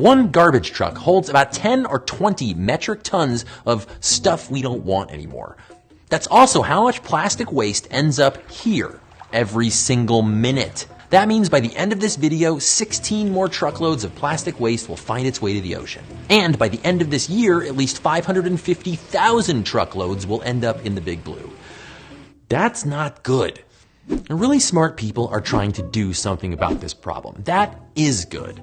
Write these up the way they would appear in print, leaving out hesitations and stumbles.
One garbage truck holds about 10 or 20 metric tons of stuff we don't want anymore. That's also how much plastic waste ends up here every single minute. That means by the end of this video, 16 more truckloads of plastic waste will find its way to the ocean. And by the end of this year, at least 550,000 truckloads will end up in the Big Blue. That's not good. Really smart people are trying to do something about this problem. That is good.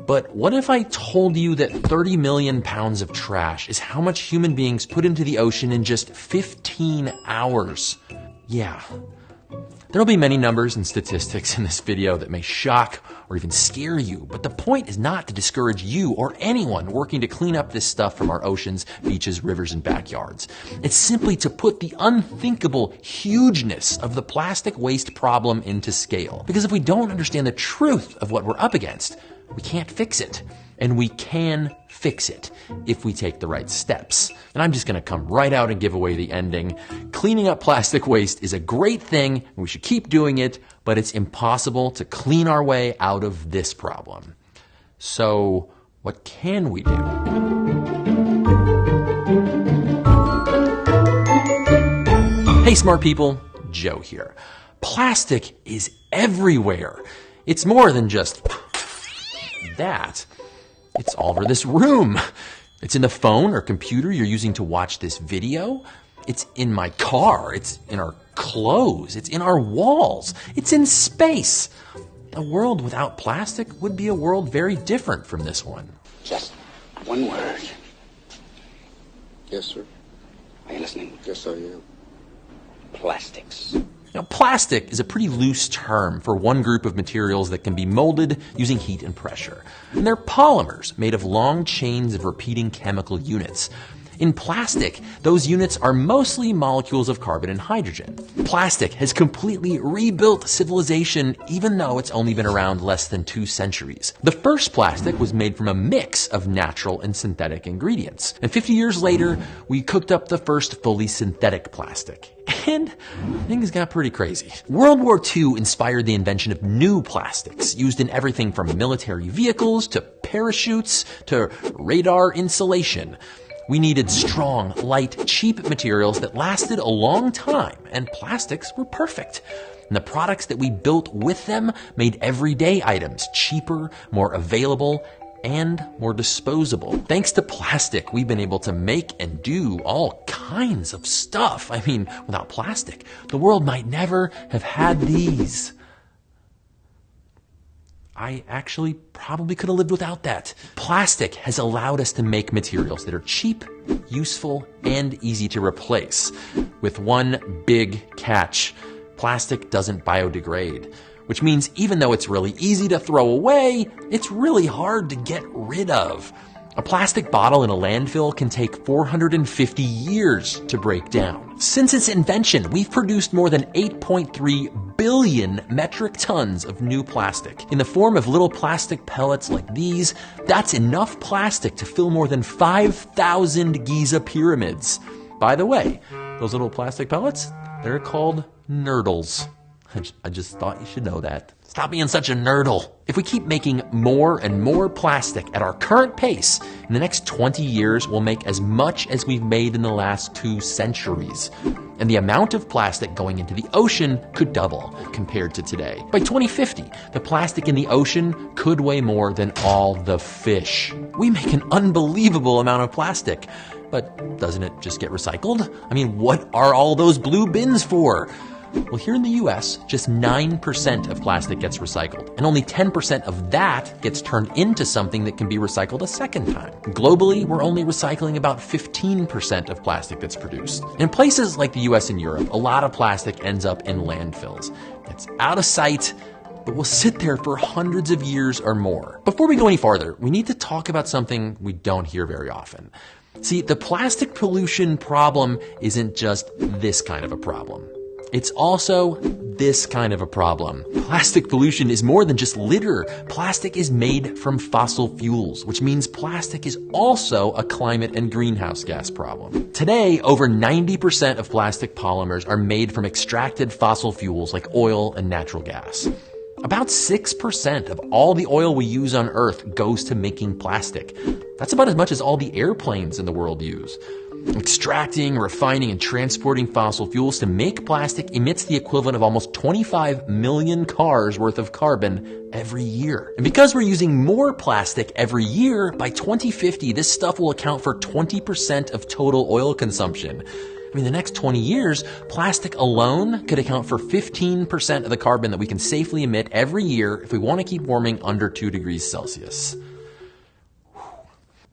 But what if I told you that 30 million pounds of trash is how much human beings put into the ocean in just 15 hours? Yeah. There'll be many numbers and statistics in this video that may shock or even scare you, but the point is not to discourage you or anyone working to clean up this stuff from our oceans, beaches, rivers, and backyards. It's simply to put the unthinkable hugeness of the plastic waste problem into scale. Because if we don't understand the truth of what we're up against, we can't fix it. And we can fix it if we take the right steps. And I'm just going to come right out and give away the ending. Cleaning up plastic waste is a great thing, and we should keep doing it, but it's impossible to clean our way out of this problem. So, what can we do? Hey, smart people, Joe here. Plastic is everywhere. It's more than just that. It's all over this room. It's in the phone or computer you're using to watch this video. It's in my car. It's in our clothes. It's in our walls. It's in space. A world without plastic would be a world very different from this one. Just one word. Yes, sir. Are you listening? Yes, I am. Plastics. Now, plastic is a pretty loose term for one group of materials that can be molded using heat and pressure. And they're polymers made of long chains of repeating chemical units. In plastic, those units are mostly molecules of carbon and hydrogen. Plastic has completely rebuilt civilization, even though it's only been around less than 2 centuries. The first plastic was made from a mix of natural and synthetic ingredients. And 50 years later, we cooked up the first fully synthetic plastic. And things got pretty crazy. World War II inspired the invention of new plastics, used in everything from military vehicles to parachutes to radar insulation. We needed strong, light, cheap materials that lasted a long time, and plastics were perfect. And the products that we built with them made everyday items cheaper, more available, and more disposable. Thanks to plastic, we've been able to make and do all kinds of stuff. I mean, without plastic, the world might never have had these. I actually probably could have lived without that. Plastic has allowed us to make materials that are cheap, useful, and easy to replace. With one big catch: plastic doesn't biodegrade. Which means even though it's really easy to throw away, it's really hard to get rid of. A plastic bottle in a landfill can take 450 years to break down. Since its invention, we've produced more than 8.3 billion metric tons of new plastic. In the form of little plastic pellets like these, that's enough plastic to fill more than 5,000 Giza pyramids. By the way, those little plastic pellets, they're called nurdles. I just thought you should know that. Stop being such a nerdle. If we keep making more and more plastic at our current pace, in the next 20 years, we'll make as much as we've made in the last 2 centuries. And the amount of plastic going into the ocean could double compared to today. By 2050, the plastic in the ocean could weigh more than all the fish. We make an unbelievable amount of plastic. But doesn't it just get recycled? I mean, what are all those blue bins for? Well, here in the US, just 9% of plastic gets recycled, and only 10% of that gets turned into something that can be recycled a second time. Globally, we're only recycling about 15% of plastic that's produced. In places like the US and Europe, a lot of plastic ends up in landfills. It's out of sight, but will sit there for hundreds of years or more. Before we go any farther, we need to talk about something we don't hear very often. See, the plastic pollution problem isn't just this kind of a problem. It's also this kind of a problem. Plastic pollution is more than just litter. Plastic is made from fossil fuels, which means plastic is also a climate and greenhouse gas problem. Today, over 90% of plastic polymers are made from extracted fossil fuels like oil and natural gas. About 6% of all the oil we use on Earth goes to making plastic. That's about as much as all the airplanes in the world use. Extracting, refining, and transporting fossil fuels to make plastic emits the equivalent of almost 25 million cars worth of carbon every year. And because we're using more plastic every year, by 2050, this stuff will account for 20% of total oil consumption. In the next 20 years, plastic alone could account for 15% of the carbon that we can safely emit every year if we want to keep warming under 2 degrees Celsius.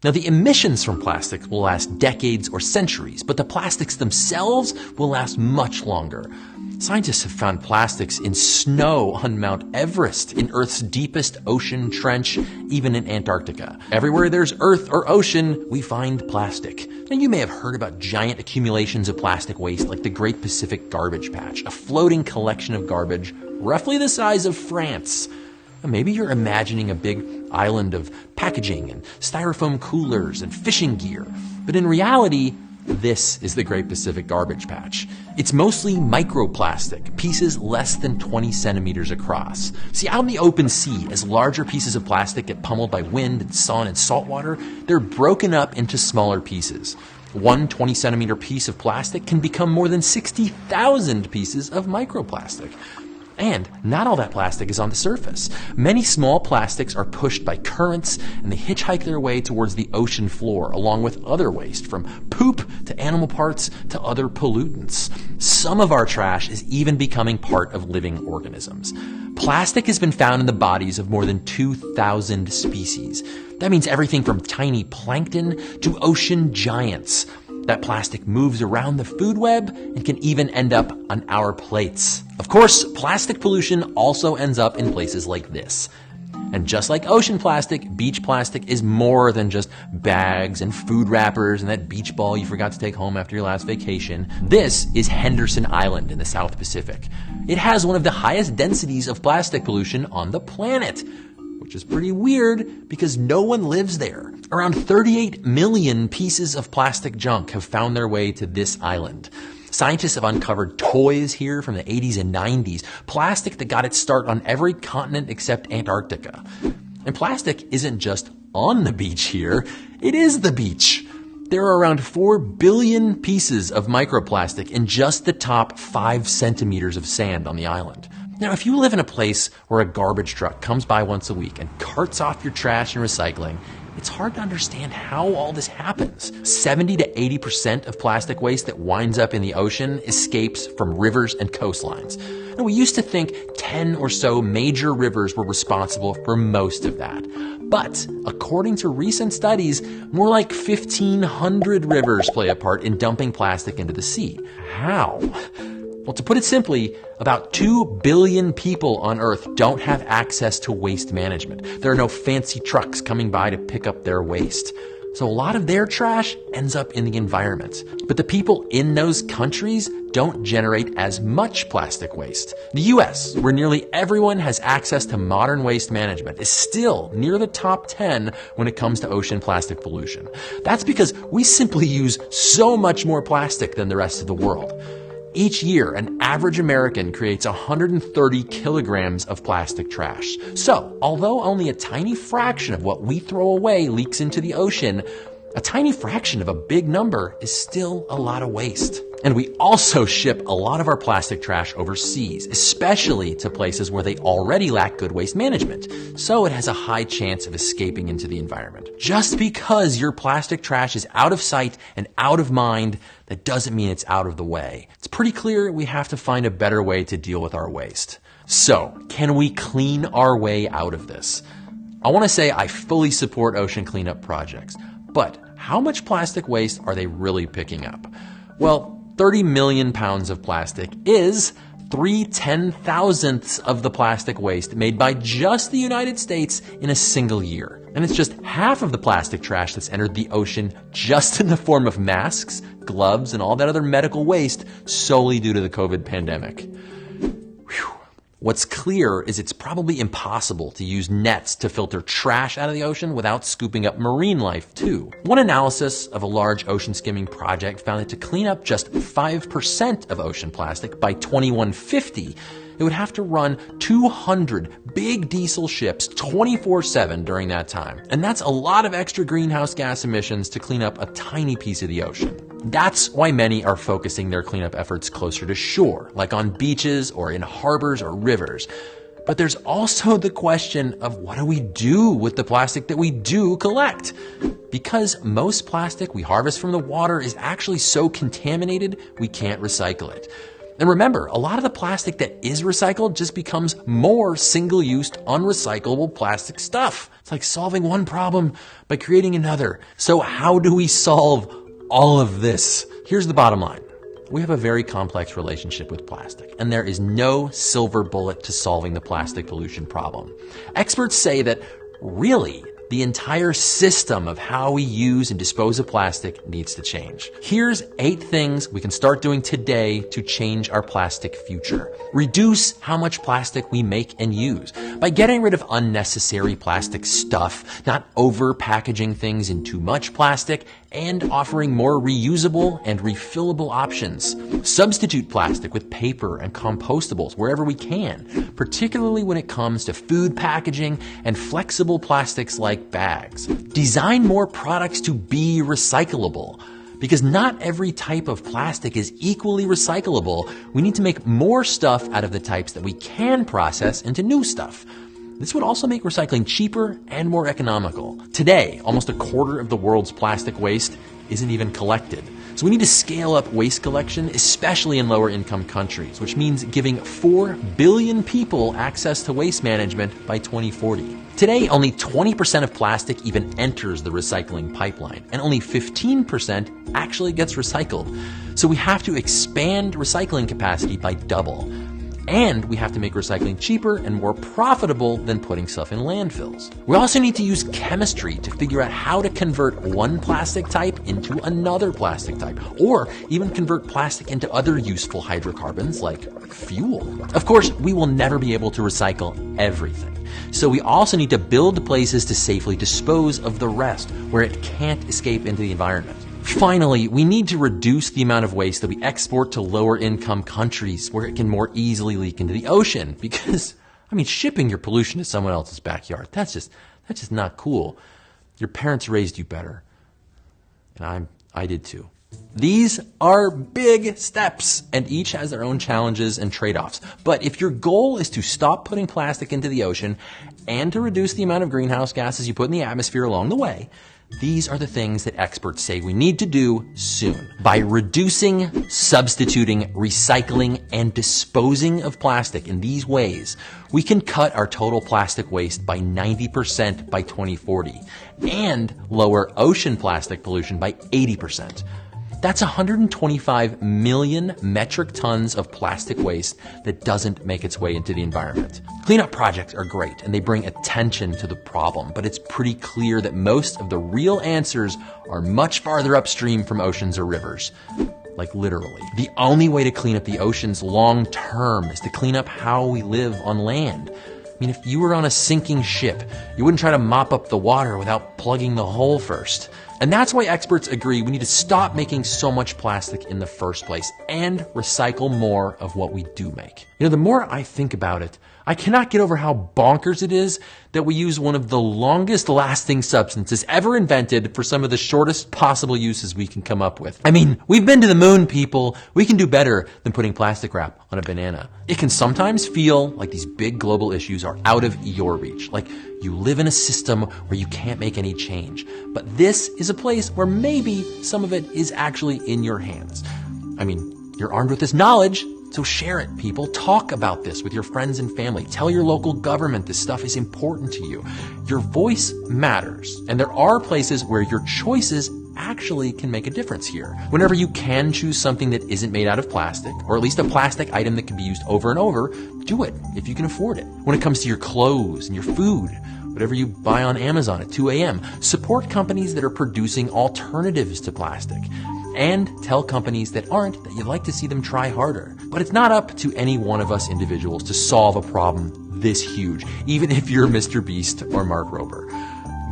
Now, the emissions from plastics will last decades or centuries, but the plastics themselves will last much longer. Scientists have found plastics in snow on Mount Everest, in Earth's deepest ocean trench, even in Antarctica. Everywhere there's earth or ocean, we find plastic. Now, you may have heard about giant accumulations of plastic waste like the Great Pacific Garbage Patch, a floating collection of garbage roughly the size of France. Maybe you're imagining a big island of packaging and styrofoam coolers and fishing gear. But in reality, this is the Great Pacific Garbage Patch. It's mostly microplastic, pieces less than 20 centimeters across. See, out in the open sea, as larger pieces of plastic get pummeled by wind and sun and salt water, they're broken up into smaller pieces. One 20-centimeter piece of plastic can become more than 60,000 pieces of microplastic. And not all that plastic is on the surface. Many small plastics are pushed by currents, and they hitchhike their way towards the ocean floor, along with other waste, from poop to animal parts to other pollutants. Some of our trash is even becoming part of living organisms. Plastic has been found in the bodies of more than 2,000 species. That means everything from tiny plankton to ocean giants. That plastic moves around the food web and can even end up on our plates. Of course, plastic pollution also ends up in places like this. And just like ocean plastic, beach plastic is more than just bags and food wrappers and that beach ball you forgot to take home after your last vacation. This is Henderson Island in the South Pacific. It has one of the highest densities of plastic pollution on the planet, which is pretty weird because no one lives there. Around 38 million pieces of plastic junk have found their way to this island. Scientists have uncovered toys here from the 80s and 90s, plastic that got its start on every continent except Antarctica. And plastic isn't just on the beach here, it is the beach. There are around 4 billion pieces of microplastic in just the top 5 centimeters of sand on the island. Now, if you live in a place where a garbage truck comes by once a week and carts off your trash and recycling, it's hard to understand how all this happens. 70 to 80% of plastic waste that winds up in the ocean escapes from rivers and coastlines. And we used to think 10 or so major rivers were responsible for most of that. But according to recent studies, more like 1,500 rivers play a part in dumping plastic into the sea. How? Well, to put it simply, about 2 billion people on Earth don't have access to waste management. There are no fancy trucks coming by to pick up their waste. So a lot of their trash ends up in the environment. But the people in those countries don't generate as much plastic waste. The US, where nearly everyone has access to modern waste management, is still near the top 10 when it comes to ocean plastic pollution. That's because we simply use so much more plastic than the rest of the world. Each year, an average American creates 130 kilograms of plastic trash. So, although only a tiny fraction of what we throw away leaks into the ocean, a tiny fraction of a big number is still a lot of waste. And we also ship a lot of our plastic trash overseas, especially to places where they already lack good waste management. So it has a high chance of escaping into the environment. Just because your plastic trash is out of sight and out of mind, that doesn't mean it's out of the way. It's pretty clear we have to find a better way to deal with our waste. So, can we clean our way out of this? I want to say I fully support ocean cleanup projects, but how much plastic waste are they really picking up? Well, 30 million pounds of plastic is 3/10,000ths of the plastic waste made by just the United States in a single year. And it's just half of the plastic trash that's entered the ocean just in the form of masks, gloves, and all that other medical waste solely due to the COVID pandemic. Whew. What's clear is it's probably impossible to use nets to filter trash out of the ocean without scooping up marine life too. One analysis of a large ocean skimming project found that to clean up just 5% of ocean plastic by 2150, it would have to run 200 big diesel ships 24/7 during that time. And that's a lot of extra greenhouse gas emissions to clean up a tiny piece of the ocean. That's why many are focusing their cleanup efforts closer to shore, like on beaches or in harbors or rivers. But there's also the question of what do we do with the plastic that we do collect? Because most plastic we harvest from the water is actually so contaminated, we can't recycle it. And remember, a lot of the plastic that is recycled just becomes more single-use, unrecyclable plastic stuff. It's like solving one problem by creating another. So how do we solve all of this? Here's the bottom line. We have a very complex relationship with plastic, and there is no silver bullet to solving the plastic pollution problem. Experts say that really, the entire system of how we use and dispose of plastic needs to change. Here's 8 things we can start doing today to change our plastic future. Reduce how much plastic we make and use by getting rid of unnecessary plastic stuff, not over packaging things in too much plastic, and offering more reusable and refillable options. Substitute plastic with paper and compostables wherever we can, particularly when it comes to food packaging and flexible plastics like bags. Design more products to be recyclable. Because not every type of plastic is equally recyclable, we need to make more stuff out of the types that we can process into new stuff. This would also make recycling cheaper and more economical. Today, almost a quarter of the world's plastic waste isn't even collected. So we need to scale up waste collection, especially in lower income countries, which means giving 4 billion people access to waste management by 2040. Today, only 20% of plastic even enters the recycling pipeline, and only 15% actually gets recycled. So we have to expand recycling capacity by double. And we have to make recycling cheaper and more profitable than putting stuff in landfills. We also need to use chemistry to figure out how to convert one plastic type into another plastic type, or even convert plastic into other useful hydrocarbons like fuel. Of course, we will never be able to recycle everything. So we also need to build places to safely dispose of the rest, where it can't escape into the environment. Finally, we need to reduce the amount of waste that we export to lower income countries where it can more easily leak into the ocean. Because, shipping your pollution to someone else's backyard, that's just not cool. Your parents raised you better. And I did too. These are big steps, and each has their own challenges and trade-offs. But if your goal is to stop putting plastic into the ocean and to reduce the amount of greenhouse gases you put in the atmosphere along the way, these are the things that experts say we need to do soon. By reducing, substituting, recycling, and disposing of plastic in these ways, we can cut our total plastic waste by 90% by 2040 and lower ocean plastic pollution by 80%. That's 125 million metric tons of plastic waste that doesn't make its way into the environment. Cleanup projects are great and they bring attention to the problem, but it's pretty clear that most of the real answers are much farther upstream from oceans or rivers. Like literally. The only way to clean up the oceans long term is to clean up how we live on land. If you were on a sinking ship, you wouldn't try to mop up the water without plugging the hole first. And that's why experts agree we need to stop making so much plastic in the first place and recycle more of what we do make. The more I think about it, I cannot get over how bonkers it is that we use one of the longest lasting substances ever invented for some of the shortest possible uses we can come up with. We've been to the moon, people. We can do better than putting plastic wrap on a banana. It can sometimes feel like these big global issues are out of your reach, like you live in a system where you can't make any change. But this is a place where maybe some of it is actually in your hands. You're armed with this knowledge, so share it, people. Talk about this with your friends and family. Tell your local government this stuff is important to you. Your voice matters, and there are places where your choices actually can make a difference here. Whenever you can choose something that isn't made out of plastic, or at least a plastic item that can be used over and over, do it if you can afford it. When it comes to your clothes and your food, whatever you buy on Amazon at 2 a.m., support companies that are producing alternatives to plastic. And tell companies that aren't that you'd like to see them try harder. But it's not up to any one of us individuals to solve a problem this huge, even if you're Mr. Beast or Mark Rober.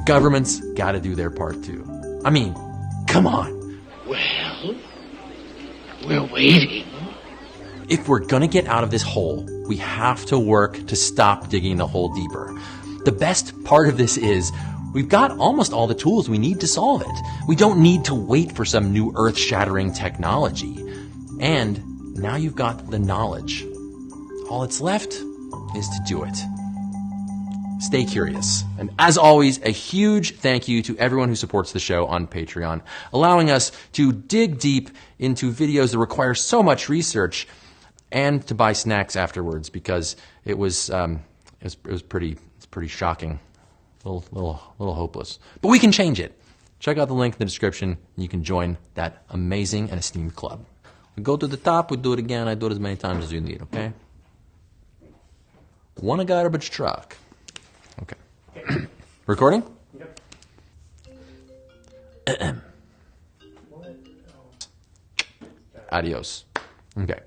Governments gotta do their part too. Come on. Well, we're waiting. If we're gonna get out of this hole, we have to work to stop digging the hole deeper. The best part of this is we've got almost all the tools we need to solve it. We don't need to wait for some new earth-shattering technology. And now you've got the knowledge. All that's left is to do it. Stay curious. And as always, a huge thank you to everyone who supports the show on Patreon, allowing us to dig deep into videos that require so much research and to buy snacks afterwards, because it was pretty shocking, a little hopeless. But we can change it. Check out the link in the description, and you can join that amazing and esteemed club. We go to the top, we do it again. I do it as many times as you need. Okay. Want a garbage truck? Okay. Recording? Yep. Adios. Okay.